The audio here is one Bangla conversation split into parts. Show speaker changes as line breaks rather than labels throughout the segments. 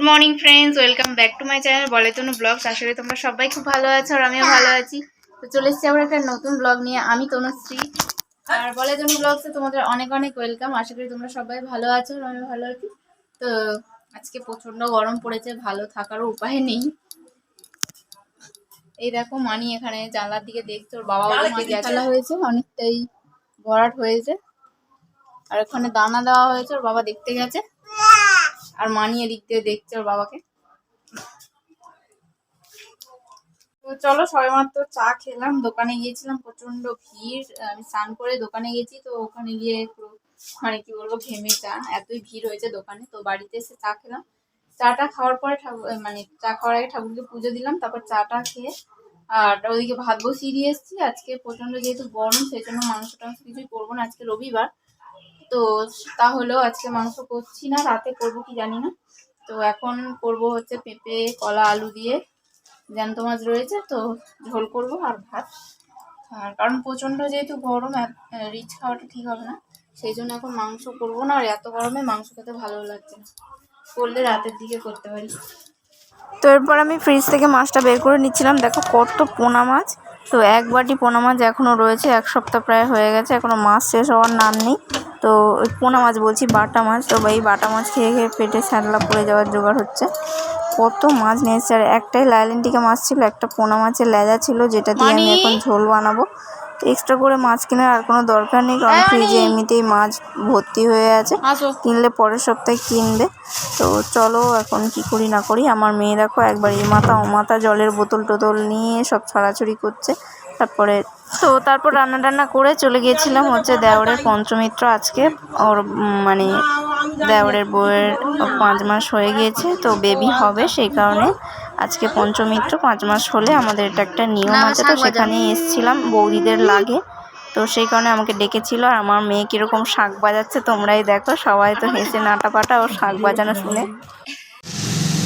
Morning friends, welcome back to my channel বলে তনু ব্লগস। আশা করি তোমরা সবাই খুব ভালো আছো আর আমিও ভালো আছি। তো চলে এসেছি আবার একটা নতুন ব্লগ নিয়ে। আমি তনুশ্রী আর বলে তনু ব্লগসে তোমাদের অনেক অনেক ওয়েলকাম। আশা করি তোমরা সবাই ভালো আছো আর আমিও ভালো আছি। তো আজকে প্রচণ্ড গরম পড়েছে, ভালো থাকারও উপায় নেই। এই দেখো মানি এখানে জানলার দিকে দেখছো, ওর বাবা গেছালা হয়েছে, অনেকটাই ভরাট হয়েছে। আর ওখানে দানা দেওয়া হয়েছে, ওর বাবা দেখতে গেছে। আর মানি এদিক দিয়ে দেখছে ওর বাবাকে। তো চলো, সবেমাত্র চা খেলাম, দোকানে গিয়েছিলাম, প্রচন্ড ভিড়। আমি স্নান করে দোকানে গেছি, তো ওখানে গিয়ে পুরো মানে কি বলবো ঘেমে চা, এতই ভিড় হয়েছে দোকানে। তো বাড়িতে এসে চা খেলাম। চাটা খাওয়ার পরে মানে চা খাওয়ার আগে ঠাকুরকে পুজো দিলাম, তারপর চাটা খেয়ে আর ওইদিকে ভাত বসিয়ে দিয়ে এসেছি। আজকে প্রচন্ড যেহেতু গরম, সেই জন্য মাংস টাংস কিছুই করবো না, আজকে রবিবার। তো তাহলেও আজকে মাংস করছি না, রাতে করবো কি জানি না। তো এখন করব হচ্ছে পেঁপে কলা আলু দিয়ে জ্যান্ত মাছ রয়েছে, তো ঝোল করবো আর ভাত। আর কারণ প্রচণ্ড যেহেতু গরম, রিচ খাওয়াটা ঠিক হবে না, সেই জন্য এখন মাংস করবো না। আর এত গরমে মাংস খেতে ভালো লাগছে না, করলে রাতের দিকে করতে পারি। তো এরপর আমি ফ্রিজ থেকে মাছটা বের করে নিচ্ছিলাম। দেখো কত পোনা মাছ। তো এক বাটি পোনা মাছ এখনও রয়েছে, এক সপ্তাহ প্রায় হয়ে গেছে, এখনও মাছ শেষ হওয়ার নাম নেই। তো ওই পোনা মাছ বলছি, বাটা মাছ। তো এই বাটা মাছ খেয়ে খেয়ে পেটে স্যাঁতলা পড়ে যাওয়ার জোগাড় হচ্ছে। কত মাছ নিয়েছে, আর একটাই লাইলেন্টিকা মাছ ছিল, একটা পোনা মাছের লেজা ছিল, যেটা দিয়ে আমি এখন ঝোল বানাবো। এক্সট্রা করে মাছ কেনার আর কোনো দরকার নেই, কারণ ফ্রিজে এমনিতেই মাছ ভর্তি হয়ে আছে, কিনলে পরের সপ্তাহে কিনবে। তো চলো এখন কি করি না করি। আমার মেয়ে দেখো একবার এই মাথা ও মাথা জলের বোতল টোতল নিয়ে সব ছড়াছড়ি করছে। তারপর রান্না টান্না করে চলে গিয়েছিলাম হচ্ছে দেওরের পঞ্চমিত্র। আজকে ওর মানে দেওরের বউয়ের 5 মাস হয়ে গিয়েছে, তো বেবি হবে, সেই কারণে আজকে পঞ্চমিত্র। 5 মাস হলে আমাদের এটা একটা নিয়ম আছে, তো সেখানেই এসেছিলাম, বৌদিদের লাগে, তো সেই কারণে আমাকে ডেকেছিল। আর আমার মেয়ে কীরকম শাঁখ বাজাচ্ছে তোমরাই দেখো, সবাই তো হেসে নাটাপাটা ও শাঁখ বাজানো শুনে।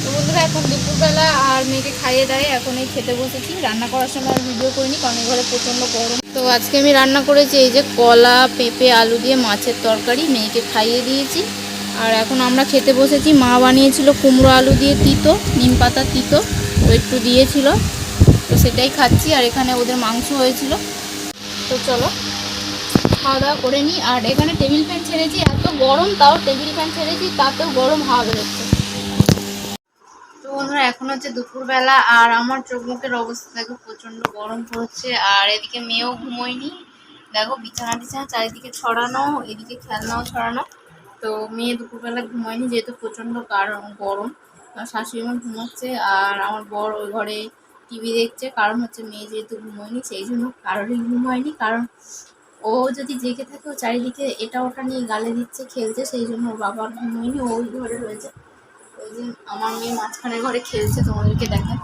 তো বন্ধুরা, এখন দুপুরবেলা আর মেয়েকে খাইয়ে দেয়, এখন এই খেতে বসেছি। রান্না করার সময় আর ভিডিও করিনি, কারণ এই ঘরে প্রচণ্ড গরম। তো আজকে আমি রান্না করেছি এই যে কলা পেঁপে আলু দিয়ে মাছের তরকারি, মেয়েকে খাইয়ে দিয়েছি। আর এখন আমরা খেতে বসেছি। মা বানিয়েছিল কুমড়ো আলু দিয়ে তিতো, নিম পাতা তিতো, তো একটু দিয়েছিল, তো সেটাই খাচ্ছি। আর এখানে ওদের মাংস হয়েছিল। তো চলো খাওয়া দাওয়া করে নিই। আর এখানে টেবিল ফ্যান ছেড়েছি, এত গরম, তাও টেবিল ফ্যান ছেড়েছি, তাতেও গরম হাওয়া বেরোচ্ছে। তো বন্ধুরা, এখন হচ্ছে দুপুরবেলা, আর আমার চোখ মুখের অবস্থা দেখো, প্রচণ্ড গরম পড়ছে। আর এদিকে মেয়েও ঘুমোয়নি, দেখো বিছানা টিছানা চারিদিকে ছড়ানো, এদিকে খেলনাও ছড়ানো। তো মেয়ে দুপুরবেলা ঘুমোয়নি, যেহেতু প্রচণ্ড গরম। শাশুড়ি মা ঘুমোচ্ছে, আর আমার বর ওই ঘরে টিভি দেখছে। কারণ হচ্ছে মেয়ে যেহেতু ঘুমোয়নি, সেই জন্য কারোরই ঘুম হয়নি। কারণ ও যদি জেগে থাকে, ও চারিদিকে এটা ওটা নিয়ে গালে দিচ্ছে, খেলছে, সেই জন্য ওর বাবার ঘুম হয়নি, ও ওই ঘরে রয়েছে। ওই যে আমার মেয়ে মাঝখানের ঘরে খেলছে, তোমাদেরকে দেখায়,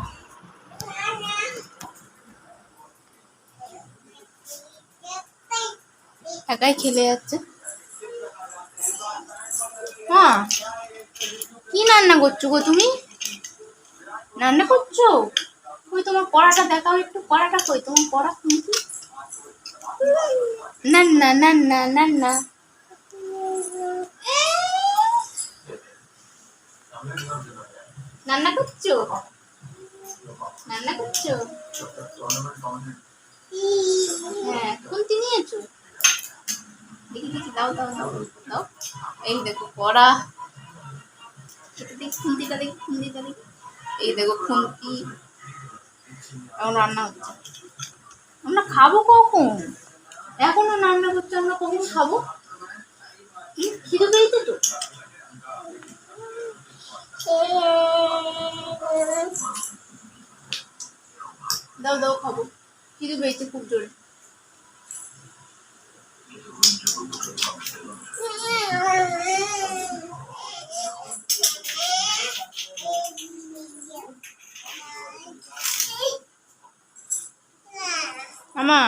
একাই খেলে যাচ্ছে। হ্যাঁ, কি রান্না করছো গো তুমি? রান্না করছো? কই তোমার পড়াটা দেখাও একটু, পড়াটা কই তোমার, পড়া শুনছি। নান্না নান্না নান্না, রান্না করছো? রান্না করছো? হ্যাঁ, খুন্তি নিয়েছো? দেখি দেখি, দাও দাও দাও দাও। এই দেখো পড়া, দেখি খুন্তিটা, দেখি খুন্তিটা, দেখি। এই দেখো খুন্তি। এখন রান্না হচ্ছে। আমরা খাবো কখন? এখনো রান্না করছে, আমরা কখন খাবো? খিদে পেয়েছে তো। দাও দাও খাবো, খিদে পেয়েছে খুব জোরে। আমা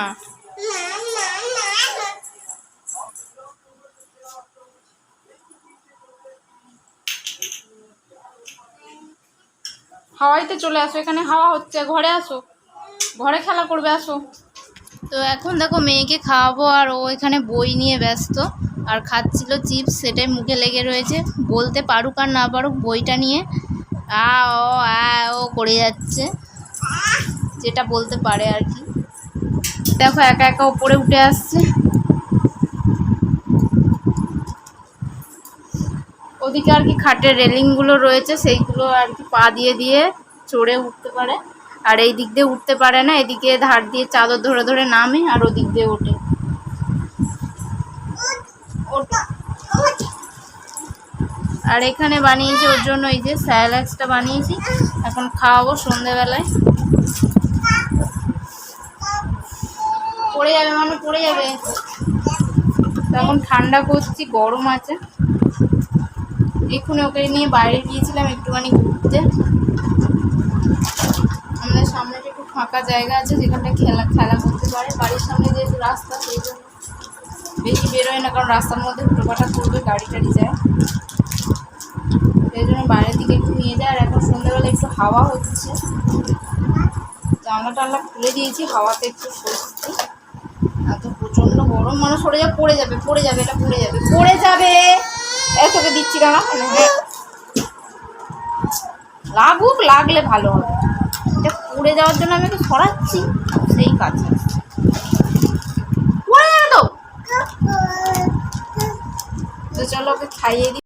হাওয়াইতে চলে আসো, এখানে হাওয়া হচ্ছে, ঘরে আসো, ঘরে খেলা করবে, আসো। তো এখন দেখো মেয়েকে খাওয়াবো, আর ও এখানে বই নিয়ে ব্যস্ত, আর খাচ্ছিল চিপস, সেটাই মুখে লেগে রয়েছে। বলতে পারুক আর না পারুক, বইটা নিয়ে আ ও করে যাচ্ছে, যেটা বলতে পারে আর কি। দেখো একা একা উপরে উঠে আসছে। ওদিকে আর কি খাটের রেলিংগুলো রয়েছে, সেইগুলো আর কি পা দিয়ে দিয়ে চড়ে উঠতে পারে। আর এই দিক দিয়ে উঠতে পারে না, এদিকে ধার দিয়ে চাদর ধরে ধরে নামে আর ওদিক দিয়ে ওঠে। আর এখানে বানিয়েছি ওর জন্য এই যে স্যালাডসটা বানিয়েছি, এখন খাওয়াবো সন্ধেবেলায়। পড়ে যাবে মানে পড়ে যাবে। তখন ঠান্ডা করছি, গরম আছে। এক্ষুনি ওকে নিয়ে বাইরে গিয়েছিলাম একটুখানি ঘুরতে। আমাদের সামনে একটু ফাঁকা জায়গা আছে যেখানটা খেলা করতে পারে। বাড়ির সামনে যেহেতু রাস্তা, সেই জন্য বেশি বেরোয় না, কারণ রাস্তার মধ্যে হুটোপাটা করবে, গাড়ি টাড়ি যায়, সেই জন্য বাইরের দিকে একটু নিয়ে যায়। আর এখন সন্ধ্যাবেলা একটু হাওয়া হচ্ছে, জানলা টানলা খুলে দিয়েছি, হাওয়াতে একটু স্বস্তি। এত প্রচন্ড গরম, মানে সরে যা, পড়ে যাবে পড়ে যাবে, এটা পড়ে যাবে পড়ে যাবে। তোকে দিচ্ছি দাঁড়া, লাগুক, লাগলে ভালো হবে। এটা পড়ে যাওয়ার জন্য আমি ওকে সরাচ্ছি, সেই কাছে পড়ে যাবে তো। চলো ওকে খাইয়ে দিই।